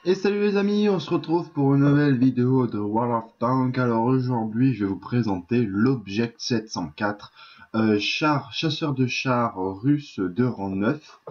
Et salut les amis, on se retrouve pour une nouvelle vidéo de World of Tanks. Alors aujourd'hui, je vais vous présenter l'Object 704, chasseur de chars russe de rang 9.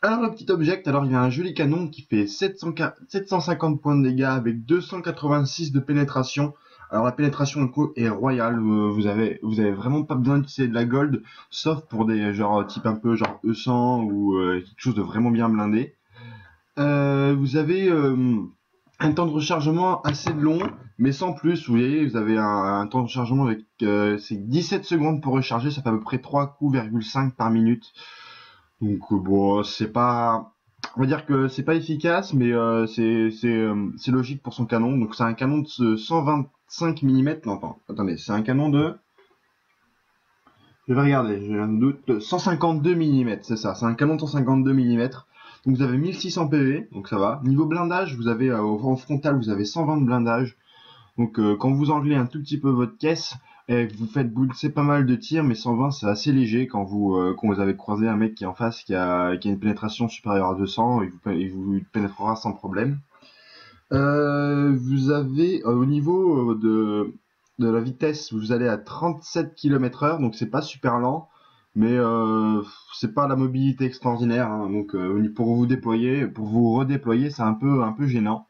Alors le petit Object, alors il a un joli canon qui fait 750 points de dégâts avec 286 de pénétration. Alors la pénétration est royale, vous avez vraiment pas besoin d'utiliser de la gold, sauf pour des genre type un peu genre E100 ou quelque chose de vraiment bien blindé. Vous avez un temps de rechargement assez long, mais sans plus. Vous voyez, vous avez un temps de rechargement avec c'est 17 secondes pour recharger, ça fait à peu près 3 coups,5 par minute. Donc bon, c'est pas, on va dire que c'est pas efficace, mais c'est logique pour son canon. Donc c'est un canon de 125 mm. Non, attendez, c'est un canon de, je vais regarder, j'ai un doute, 152 mm, c'est ça, c'est un canon de 152 mm. Donc vous avez 1600 PV, donc ça va. Niveau blindage, vous avez en frontal, vous avez 120 de blindage. Donc quand vous enlevez un tout petit peu votre caisse, et que vous faites bouncer pas mal de tirs, mais 120 c'est assez léger quand vous avez croisé un mec qui est en face, qui a une pénétration supérieure à 200, il vous pénétrera sans problème. Vous avez au niveau de la vitesse, vous allez à 37 km/h, donc c'est pas super lent, mais c'est pas la mobilité extraordinaire, hein, donc pour vous déployer, pour vous redéployer, c'est un peu gênant.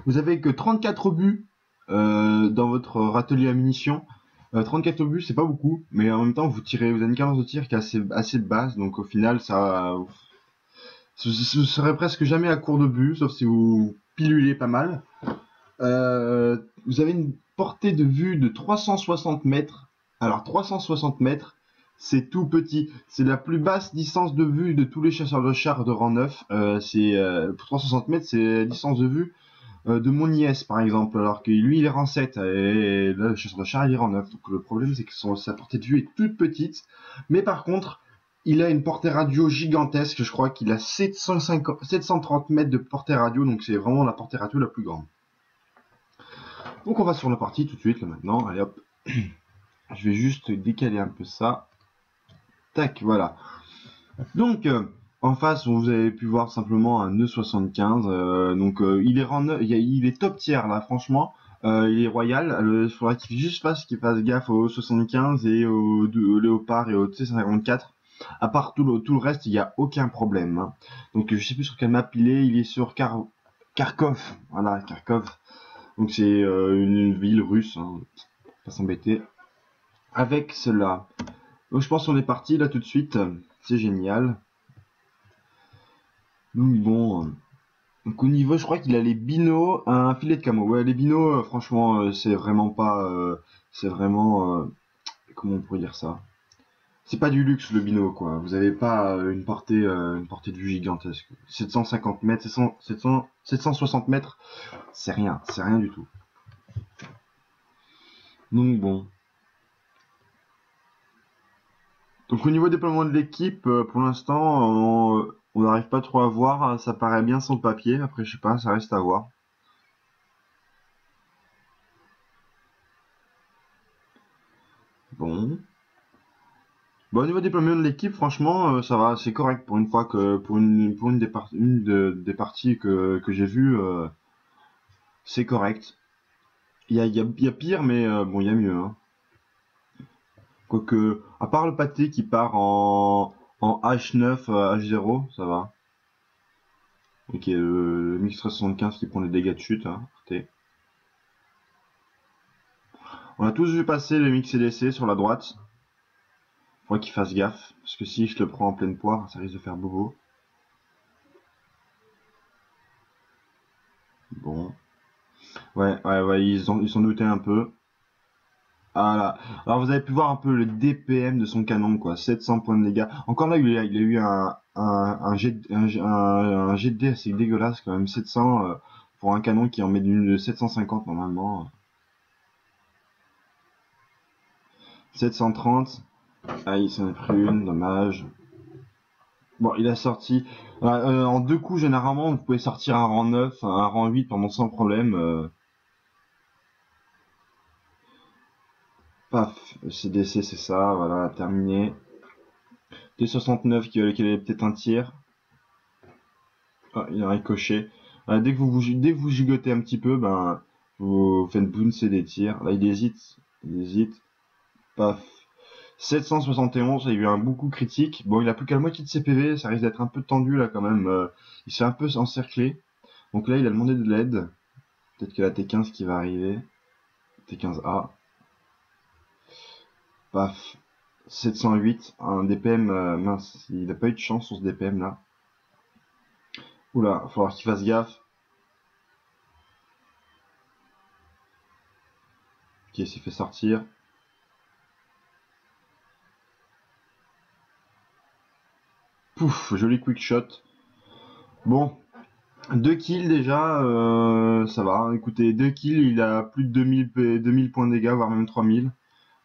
Vous avez que 34 obus dans votre râtelier à munitions. 34 obus, c'est pas beaucoup, mais en même temps, vous avez une cadence de tir qui est assez basse, donc au final, vous serez presque jamais à court d'obus, sauf si vous pilulez pas mal. Vous avez une portée de vue de 360 mètres. Alors 360 mètres, c'est tout petit. C'est la plus basse distance de vue de tous les chasseurs de chars de rang 9. Pour 360 mètres, c'est la distance de vue de mon IS par exemple, alors que lui il est rang 7 et là le chasseur de chars il est rang 9. Donc le problème c'est que sa portée de vue est toute petite, mais par contre il a une portée radio gigantesque. Je crois qu'il a 730 mètres de portée radio, donc c'est vraiment la portée radio la plus grande. Donc on va sur la partie tout de suite là maintenant. Allez hop, je vais juste décaler un peu ça. Tac, voilà. Donc en face, vous avez pu voir simplement un E75. Donc il est il est top tier là, franchement. Il est royal. Il faudra qu'il fasse gaffe au E75 et au Léopard et au T54. À part tout le reste, il n'y a aucun problème, hein. Donc je sais plus sur quelle map il est. Il est sur Kharkov. Voilà, Kharkov. Donc c'est une ville russe, hein. Pas s'embêter avec cela. Donc je pense qu'on est parti là tout de suite. C'est génial. Donc bon. Donc au niveau, je crois qu'il a les binos, un filet de camo. Ouais, les binos, franchement, c'est vraiment pas, c'est vraiment, comment on pourrait dire ça? C'est pas du luxe le bino, quoi. Vous avez pas une portée de vue gigantesque. 750 mètres, 760 mètres, c'est rien du tout. Donc bon. Donc au niveau déploiement de l'équipe, pour l'instant, on n'arrive pas trop à voir. Ça paraît bien sur le papier. Après, je sais pas, ça reste à voir. Bon. Bon, au niveau déploiement de l'équipe, franchement, ça va, c'est correct pour une fois que pour des parties que j'ai vues, c'est correct. Il y a pire, mais bon, il y a mieux, hein. Quoique, à part le pâté qui part en H9, H0, ça va. Ok, le Mix 375 qui prend des dégâts de chute, hein. On a tous vu passer le Mix CDC sur la droite. Faut qu'il fasse gaffe, parce que si je le prends en pleine poire, ça risque de faire bobo. Bon. Ouais, ils s'en doutaient un peu. Voilà. Alors vous avez pu voir un peu le DPM de son canon, quoi. 700 points de dégâts. Encore là, il a eu un jet de dés assez dégueulasse quand même. 700 pour un canon qui en met d'une de 750 normalement. 730. Ah, il s'en est pris une, dommage. Bon, il a sorti. En deux coups, généralement, vous pouvez sortir un rang 9, un rang 8 pendant sans problème. Paf, CDC, c'est ça, voilà, terminé. T69 qui avait peut-être un tir. Ah, il a ricoché. Dès que vous gigotez un petit peu, ben, vous faites bouncer des tirs. Là, il hésite. Il hésite. Paf. 771, il y a eu un beaucoup critique. Bon, il a plus qu'à la moitié de ses PV, ça risque d'être un peu tendu là quand même. Il s'est un peu encerclé. Donc là, il a demandé de l'aide. Peut-être que la T15 qui va arriver. T15A. Paf. 708, un DPM, mince, il a pas eu de chance sur ce DPM là. Oula, il va falloir qu'il fasse gaffe. Ok, il s'est fait sortir. Pouf, joli quick shot. Bon, 2 kills déjà, ça va. Écoutez, 2 kills, il a plus de 2000 points de dégâts, voire même 3000.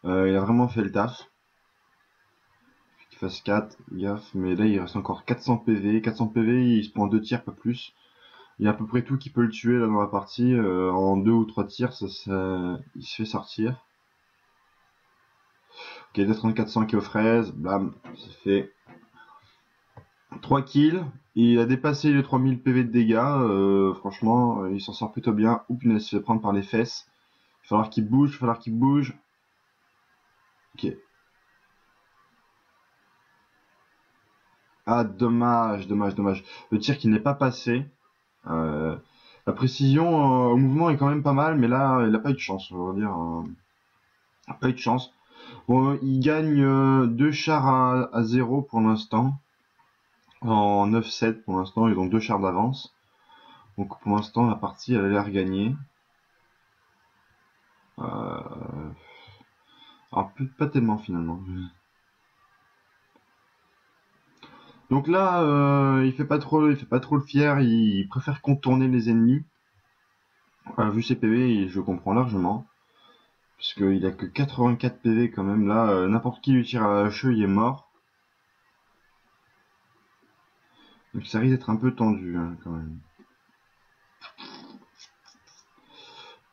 Il a vraiment fait le taf. Qu'il fasse 4, gaffe. Mais là, il reste encore 400 PV. 400 PV, il se prend 2 tirs, pas plus. Il y a à peu près tout qui peut le tuer là dans la partie. En 2 ou 3 tirs, il se fait sortir. Ok, 23400 qui est aux fraises. Blam, c'est fait. 3 kills. Il a dépassé les 3000 PV de dégâts. Franchement, il s'en sort plutôt bien. Oups, il se fait prendre par les fesses. Il va falloir qu'il bouge, il va falloir qu'il bouge. Ok. Ah, dommage, dommage, dommage. Le tir qui n'est pas passé. La précision au mouvement est quand même pas mal, mais là, il n'a pas eu de chance, on va dire. Il n'a pas eu de chance. Bon, il gagne 2 chars à 0 pour l'instant. En 9-7 pour l'instant, ils ont 2 chars d'avance. Donc pour l'instant, la partie, elle a l'air gagnée. Alors, pas tellement finalement. Donc là, il fait pas trop le fier, il préfère contourner les ennemis. Vu ses PV, je comprends largement. Puisqu'il a que 84 PV quand même. Là, n'importe qui lui tire à la cheville, il est mort. Donc ça risque d'être un peu tendu hein, quand même.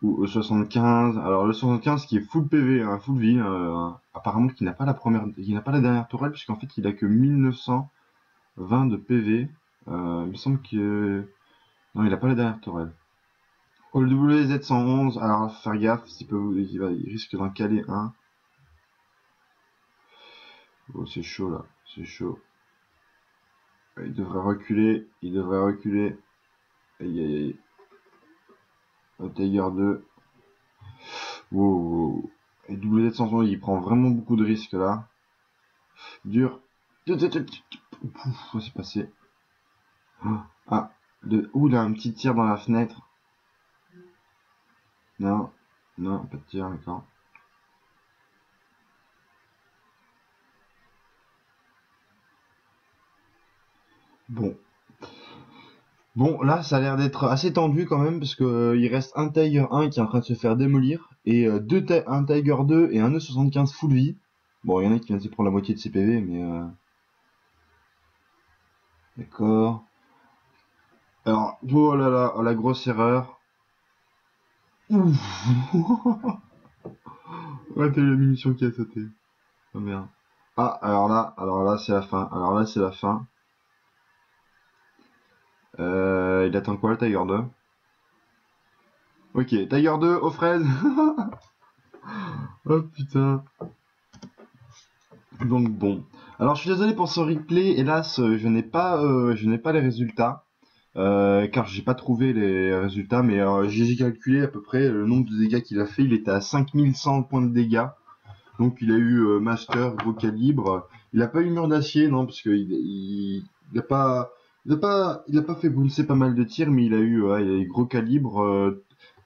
Ou 75. Alors le 75 qui est full PV, hein, full vie, apparemment qui n'a pas la première, il n'a pas la dernière tourelle puisqu'en fait il a que 1920 de PV. Il me semble que non, il a pas la dernière tourelle. Au WZ111, alors faire gaffe, il risque d'en caler un. Oh, c'est chaud là, c'est chaud. Il devrait reculer, il devrait reculer. Aïe aïe aïe. Le Tiger 2. Wow. Et WZ111, il prend vraiment beaucoup de risques là. Dur. Ouf, c'est passé. Ah, ouh, il a un petit tir dans la fenêtre. Non, non, pas de tir, d'accord. Bon. Bon, là, ça a l'air d'être assez tendu quand même, parce que il reste un Tiger 1 qui est en train de se faire démolir, et un Tiger 2 et un E75 full vie. Bon, il y en a qui viennent de se prendre la moitié de ses PV, mais d'accord. Alors, oh là là, oh, la grosse erreur. Ouf. Ouais, t'as eu la munition qui a sauté. Oh merde. Ah, alors là, c'est la fin. Alors là, c'est la fin. Il attend quoi, le Tiger 2? Ok, Tiger 2 aux fraises. Oh putain. Donc bon. Alors je suis désolé pour ce replay, hélas je n'ai pas les résultats. Car j'ai pas trouvé les résultats, mais j'ai calculé à peu près le nombre de dégâts qu'il a fait. Il était à 5100 points de dégâts. Donc il a eu Master, gros calibre. Il a pas eu mur d'acier, non, parce qu'il a pas, il a pas fait bouncer pas mal de tirs, mais il a eu gros calibre.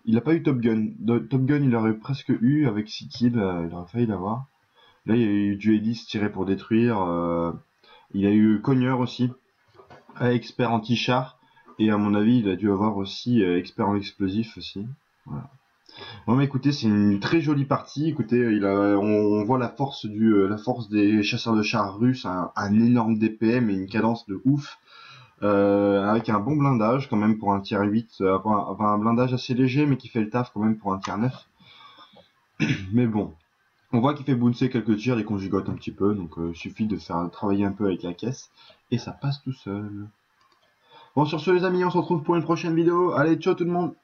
Il a pas eu Top Gun. Top Gun, il aurait presque eu avec 6 kills, il aurait failli l'avoir. Là, il y a eu du hélice tiré pour détruire. Il a eu Cogneur aussi, expert anti-char. Et à mon avis, il a dû avoir aussi expert en explosif aussi. Voilà. Bon, mais écoutez, c'est une très jolie partie. Écoutez, on voit la force des chasseurs de chars russes, un énorme DPM et une cadence de ouf. Avec un bon blindage quand même pour un tier 8, un blindage assez léger mais qui fait le taf quand même pour un tier 9. Mais bon, on voit qu'il fait bouncer quelques tirs et qu'on gigote un petit peu, donc il suffit de faire travailler un peu avec la caisse et ça passe tout seul. Bon, sur ce les amis, on se retrouve pour une prochaine vidéo. Allez, ciao tout le monde!